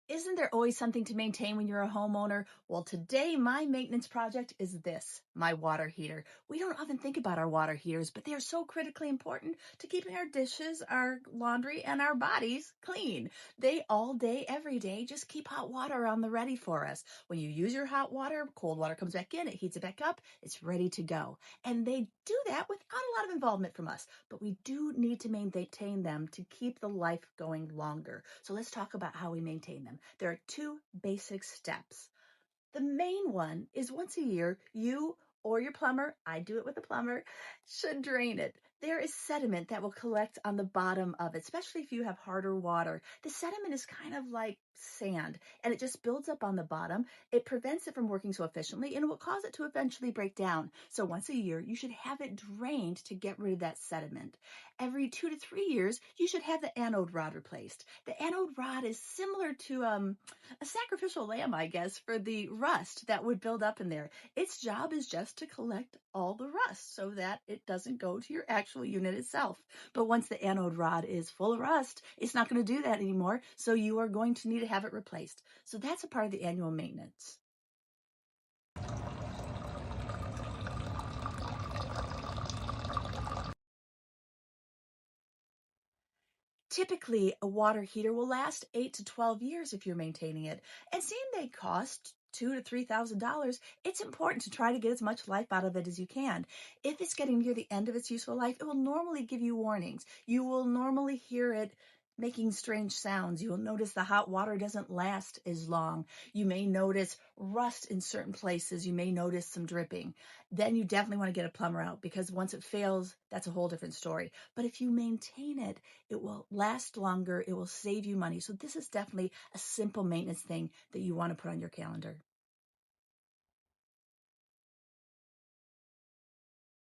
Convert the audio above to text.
Isn't there always something to maintain when you're a homeowner? Well, today my maintenance project is this, my water heater. We don't often think about our water heaters, but they are so critically important to keeping our dishes, our laundry, and our bodies clean. They all day, every day, just keep hot water on the ready for us. When you use your hot water, cold water comes back in, it heats it back up, it's ready to go. And they do that without a lot of involvement from us, but we do need to maintain them to keep the life going longer. So let's talk about how we maintain them. There are two basic steps. The main one is once a year, you or your plumber, I do it with a plumber, should drain it. There is sediment that will collect on the bottom of it, especially if you have harder water. The sediment is kind of like sand and it just builds up on the bottom. It prevents it from working so efficiently and it will cause it to eventually break down. So once a year, you should have it drained to get rid of that sediment. Every 2 to 3 years, you should have the anode rod replaced. The anode rod is similar to a sacrificial lamb, I guess, for the rust that would build up in there. Its job is just to collect all the rust so that it doesn't go to your actual unit itself. But once the anode rod is full of rust, it's not going to do that anymore. So you are going to need to have it replaced. So that's a part of the annual maintenance. Typically, a water heater will last 8 to 12 years if you're maintaining it. And seeing they cost $2,000 to $3,000, it's important to try to get as much life out of it as you can. If it's getting near the end of its useful life, it will normally give you warnings. You will normally hear it making strange sounds. You will notice the hot water doesn't last as long. You may notice rust in certain places. You may notice some dripping. Then you definitely want to get a plumber out because once it fails, that's a whole different story. But if you maintain it, it will last longer. It will save you money. So this is definitely a simple maintenance thing that you want to put on your calendar.